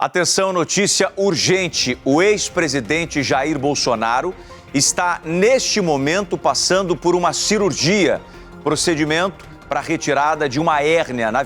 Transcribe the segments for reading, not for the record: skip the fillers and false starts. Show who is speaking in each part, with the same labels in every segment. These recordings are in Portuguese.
Speaker 1: Atenção, notícia urgente. O ex-presidente Jair Bolsonaro está, neste momento, passando por uma cirurgia. Procedimento para a retirada de uma hérnia na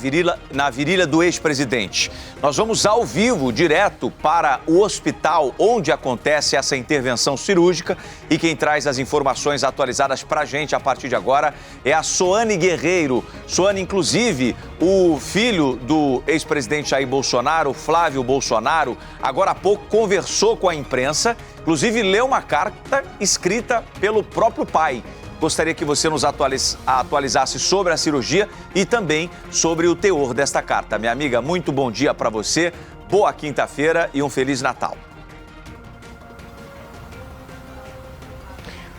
Speaker 1: virilha do ex-presidente. Nós vamos ao vivo, direto para o hospital onde acontece essa intervenção cirúrgica, e quem traz as informações atualizadas para a gente a partir de agora é a Soane Guerreiro. Soane, inclusive, o filho do ex-presidente Jair Bolsonaro, Flávio Bolsonaro, agora há pouco conversou com a imprensa, inclusive leu uma carta escrita pelo próprio pai. Gostaria que você nos atualizasse sobre a cirurgia e também sobre o teor desta carta. Minha amiga, muito bom dia para você, boa quinta-feira e um Feliz Natal.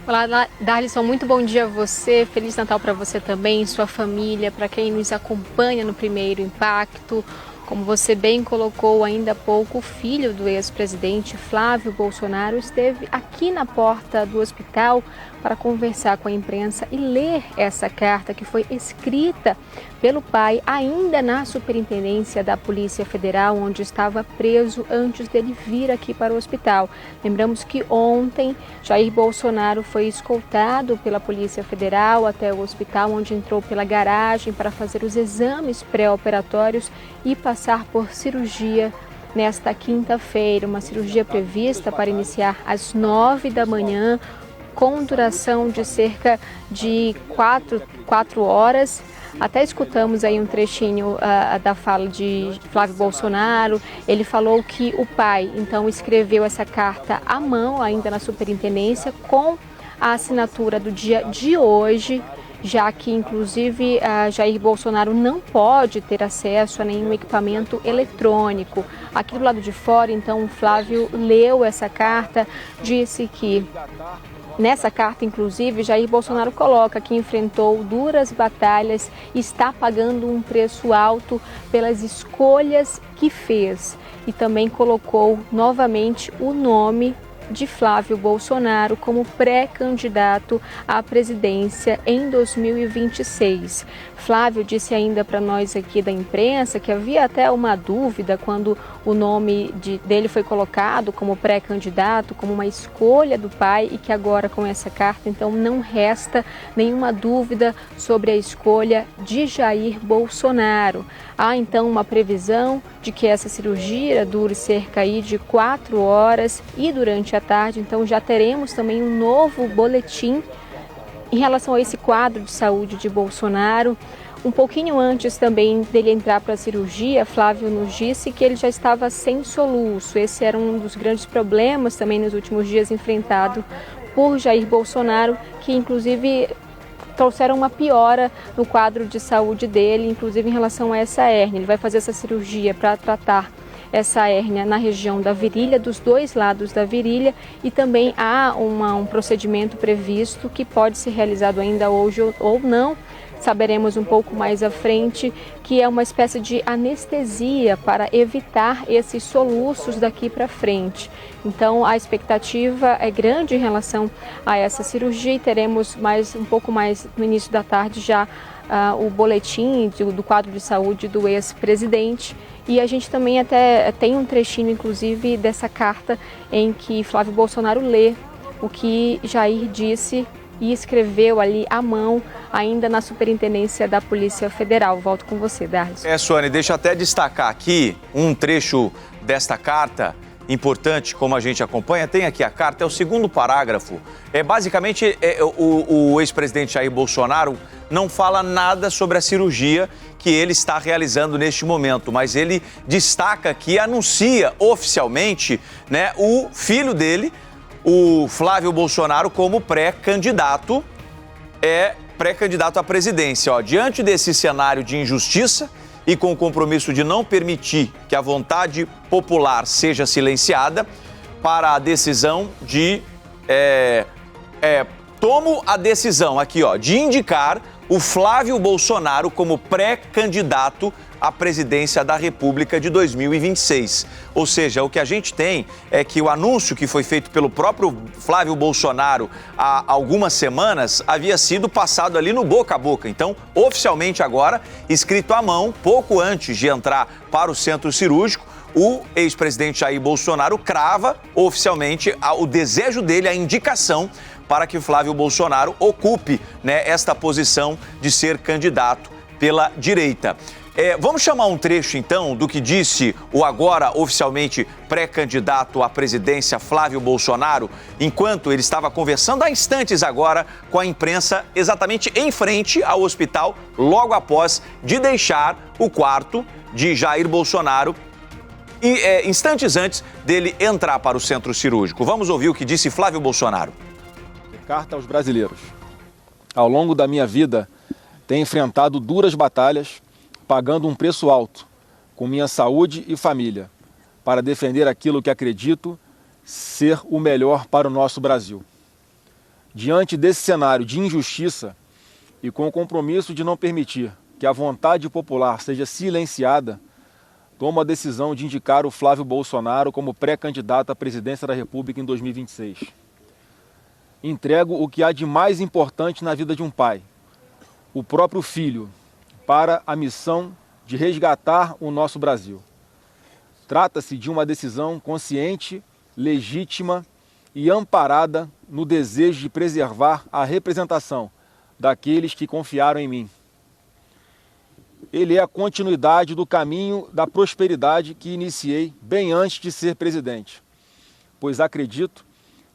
Speaker 2: Olá, Darlison, muito bom dia a você, Feliz Natal para você também, sua família, para quem nos acompanha no Primeiro Impacto. Como você bem colocou ainda há pouco, o filho do ex-presidente Flávio Bolsonaro esteve aqui na porta do hospital para conversar com a imprensa e ler essa carta que foi escrita pelo pai ainda na Superintendência da Polícia Federal, onde estava preso antes dele vir aqui para o hospital. Lembramos que ontem Jair Bolsonaro foi escoltado pela Polícia Federal até o hospital, onde entrou pela garagem para fazer os exames pré-operatórios e passar por cirurgia nesta quinta-feira, uma cirurgia prevista para iniciar às 9 da manhã, com duração de cerca de 4 horas. Até escutamos aí um trechinho da fala de Flávio Bolsonaro. Ele falou que o pai, então, escreveu essa carta à mão, ainda na superintendência, com a assinatura do dia de hoje, já que, inclusive, Jair Bolsonaro não pode ter acesso a nenhum equipamento eletrônico. Aqui do lado de fora, então, o Flávio leu essa carta, disse que nessa carta, inclusive, Jair Bolsonaro coloca que enfrentou duras batalhas e está pagando um preço alto pelas escolhas que fez. E também colocou novamente o nome de Flávio Bolsonaro como pré-candidato à presidência em 2026. Flávio disse ainda para nós aqui da imprensa que havia até uma dúvida quando o nome dele foi colocado como pré-candidato, como uma escolha do pai, e que agora com essa carta, então, não resta nenhuma dúvida sobre a escolha de Jair Bolsonaro. Há então uma previsão de que essa cirurgia dure cerca aí de 4 horas e durante a tarde, então, já teremos também um novo boletim em relação a esse quadro de saúde de Bolsonaro. Um pouquinho antes também dele entrar para a cirurgia, Flávio nos disse que ele já estava sem soluço. Esse era um dos grandes problemas também nos últimos dias enfrentado por Jair Bolsonaro, que inclusive trouxeram uma piora no quadro de saúde dele, inclusive em relação a essa hérnia. Ele vai fazer essa cirurgia para tratar essa hérnia na região da virilha, dos dois lados da virilha, e também há um procedimento previsto que pode ser realizado ainda hoje ou não. Saberemos um pouco mais à frente, que é uma espécie de anestesia para evitar esses soluços daqui para frente. Então, a expectativa é grande em relação a essa cirurgia e teremos um pouco mais no início da tarde já o boletim do quadro de saúde do ex-presidente. E a gente também até tem um trechinho, inclusive, dessa carta em que Flávio Bolsonaro lê o que Jair disse e escreveu ali à mão, ainda na Superintendência da Polícia Federal. Volto com você, Darlison.
Speaker 1: Soane, deixa eu até destacar aqui um trecho desta carta importante, como a gente acompanha. Tem aqui a carta, é o segundo parágrafo. Basicamente, o ex-presidente Jair Bolsonaro não fala nada sobre a cirurgia que ele está realizando neste momento, mas ele destaca que anuncia oficialmente, né, o filho dele, o Flávio Bolsonaro, como pré-candidato à presidência. Diante desse cenário de injustiça e com o compromisso de não permitir que a vontade popular seja silenciada, para a decisão de... tomo a decisão aqui, de indicar o Flávio Bolsonaro como pré-candidato à presidência da República de 2026. Ou seja, o que a gente tem é que o anúncio que foi feito pelo próprio Flávio Bolsonaro há algumas semanas havia sido passado ali no boca a boca. Então, oficialmente agora, escrito à mão, pouco antes de entrar para o centro cirúrgico, o ex-presidente Jair Bolsonaro crava oficialmente o desejo dele, a indicação para que Flávio Bolsonaro ocupe, né, esta posição de ser candidato pela direita. Vamos chamar um trecho, então, do que disse o agora oficialmente pré-candidato à presidência Flávio Bolsonaro, enquanto ele estava conversando há instantes agora com a imprensa, exatamente em frente ao hospital, logo após de deixar o quarto de Jair Bolsonaro, instantes antes dele entrar para o centro cirúrgico. Vamos ouvir o que disse Flávio Bolsonaro.
Speaker 3: Carta aos brasileiros. Ao longo da minha vida, tenho enfrentado duras batalhas, pagando um preço alto, com minha saúde e família, para defender aquilo que acredito ser o melhor para o nosso Brasil. Diante desse cenário de injustiça e com o compromisso de não permitir que a vontade popular seja silenciada, tomo a decisão de indicar o Flávio Bolsonaro como pré-candidato à presidência da República em 2026. Entrego o que há de mais importante na vida de um pai, o próprio filho, para a missão de resgatar o nosso Brasil. Trata-se de uma decisão consciente, legítima e amparada no desejo de preservar a representação daqueles que confiaram em mim. Ele é a continuidade do caminho da prosperidade que iniciei bem antes de ser presidente, pois acredito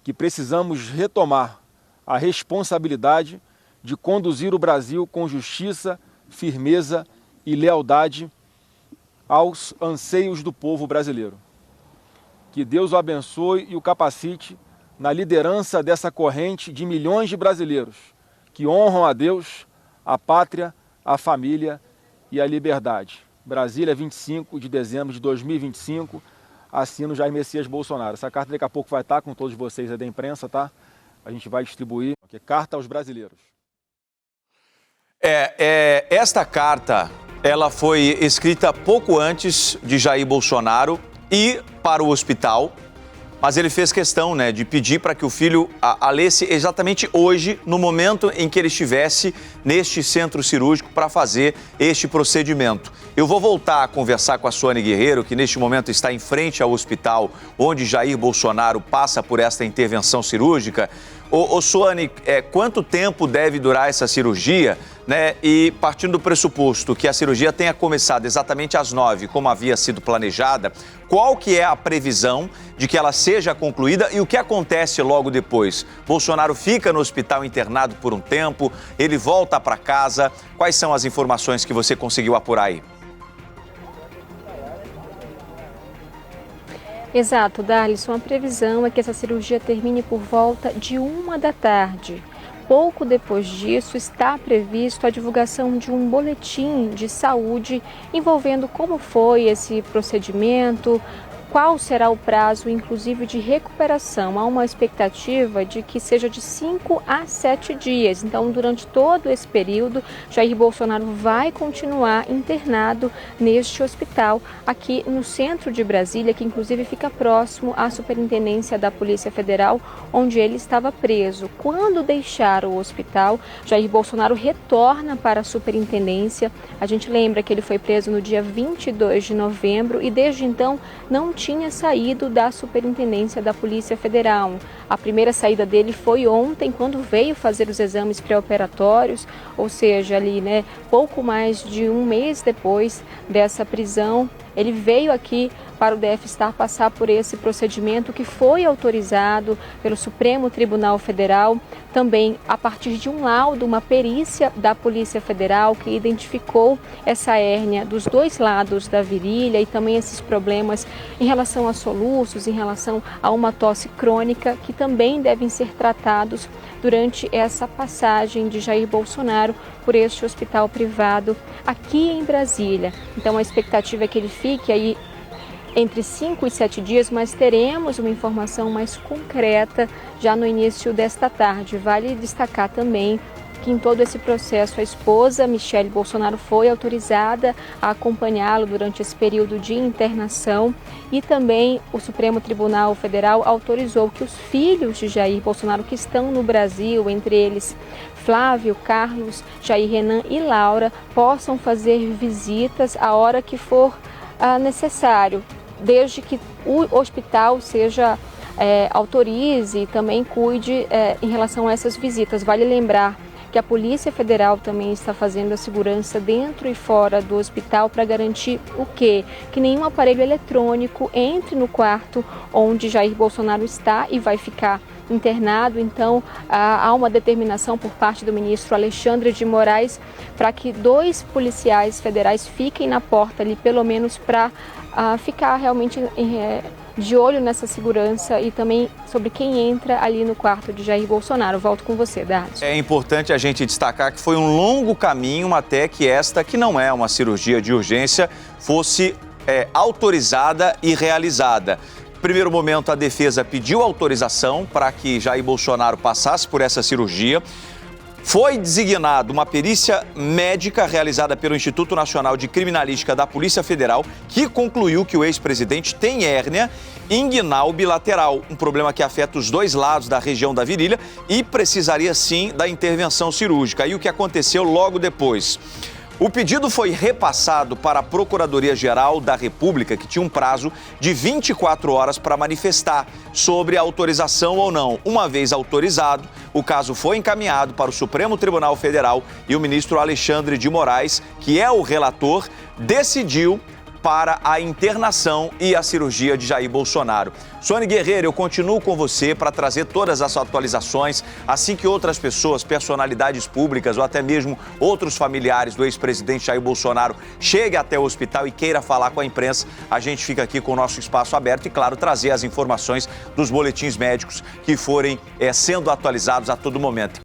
Speaker 3: que precisamos retomar a responsabilidade de conduzir o Brasil com justiça, firmeza e lealdade aos anseios do povo brasileiro. Que Deus o abençoe e o capacite na liderança dessa corrente de milhões de brasileiros que honram a Deus, a pátria, a família e a liberdade. Brasília, 25 de dezembro de 2025, assino Jair Messias Bolsonaro. Essa carta daqui a pouco vai estar com todos vocês aí da imprensa, tá? A gente vai distribuir. Carta aos brasileiros.
Speaker 1: Esta carta, ela foi escrita pouco antes de Jair Bolsonaro ir para o hospital, mas ele fez questão, né, de pedir para que o filho a lesse exatamente hoje, no momento em que ele estivesse neste centro cirúrgico para fazer este procedimento. Eu vou voltar a conversar com a Suane Guerreiro, que neste momento está em frente ao hospital onde Jair Bolsonaro passa por esta intervenção cirúrgica. Suane, quanto tempo deve durar essa cirurgia, né? E partindo do pressuposto que a cirurgia tenha começado exatamente às 9, como havia sido planejada, qual que é a previsão de que ela seja concluída e o que acontece logo depois? Bolsonaro fica no hospital internado por um tempo, ele volta para casa. Quais são as informações que você conseguiu apurar aí?
Speaker 2: Exato, Darlisson. A previsão é que essa cirurgia termine por volta de 1 da tarde. Pouco depois disso, está previsto a divulgação de um boletim de saúde envolvendo como foi esse procedimento, qual será o prazo, inclusive, de recuperação. Há uma expectativa de que seja de 5 a 7 dias. Então, durante todo esse período, Jair Bolsonaro vai continuar internado neste hospital aqui no centro de Brasília, que inclusive fica próximo à Superintendência da Polícia Federal, onde ele estava preso. Quando deixar o hospital, Jair Bolsonaro retorna para a Superintendência. A gente lembra que ele foi preso no dia 22 de novembro e desde então não tinha saído da Superintendência da Polícia Federal. A primeira saída dele foi ontem, quando veio fazer os exames pré-operatórios, ou seja, ali, né, pouco mais de um mês depois dessa prisão, ele veio aqui para o DF-Star passar por esse procedimento que foi autorizado pelo Supremo Tribunal Federal, também a partir de um laudo, uma perícia da Polícia Federal que identificou essa hérnia dos dois lados da virilha e também esses problemas em relação a soluços, em relação a uma tosse crônica, que também devem ser tratados durante essa passagem de Jair Bolsonaro por este hospital privado aqui em Brasília. Então a expectativa é que ele fique aí entre 5 e 7 dias, mas teremos uma informação mais concreta já no início desta tarde. Vale destacar também que em todo esse processo a esposa, Michele Bolsonaro, foi autorizada a acompanhá-lo durante esse período de internação e também o Supremo Tribunal Federal autorizou que os filhos de Jair Bolsonaro que estão no Brasil, entre eles Flávio, Carlos, Jair Renan e Laura, possam fazer visitas a hora que for necessário, desde que o hospital autorize e também cuide em relação a essas visitas. Vale lembrar que a Polícia Federal também está fazendo a segurança dentro e fora do hospital para garantir o quê? Que nenhum aparelho eletrônico entre no quarto onde Jair Bolsonaro está e vai ficar internado. Então, há uma determinação por parte do ministro Alexandre de Moraes para que 2 policiais federais fiquem na porta ali, pelo menos para ficar realmente de olho nessa segurança e também sobre quem entra ali no quarto de Jair Bolsonaro. Volto com você, Dardo.
Speaker 1: É importante a gente destacar que foi um longo caminho até que esta, que não é uma cirurgia de urgência, fosse autorizada e realizada. Primeiro momento, a defesa pediu autorização para que Jair Bolsonaro passasse por essa cirurgia. Foi designada uma perícia médica realizada pelo Instituto Nacional de Criminalística da Polícia Federal, que concluiu que o ex-presidente tem hérnia inguinal bilateral, um problema que afeta os 2 lados da região da virilha e precisaria sim da intervenção cirúrgica. E o que aconteceu logo depois? O pedido foi repassado para a Procuradoria-Geral da República, que tinha um prazo de 24 horas para manifestar sobre a autorização ou não. Uma vez autorizado, o caso foi encaminhado para o Supremo Tribunal Federal e o ministro Alexandre de Moraes, que é o relator, decidiu para a internação e a cirurgia de Jair Bolsonaro. Sônia Guerreiro, eu continuo com você para trazer todas as atualizações. Assim que outras pessoas, personalidades públicas ou até mesmo outros familiares do ex-presidente Jair Bolsonaro cheguem até o hospital e queira falar com a imprensa, a gente fica aqui com o nosso espaço aberto e, claro, trazer as informações dos boletins médicos que forem sendo atualizados a todo momento.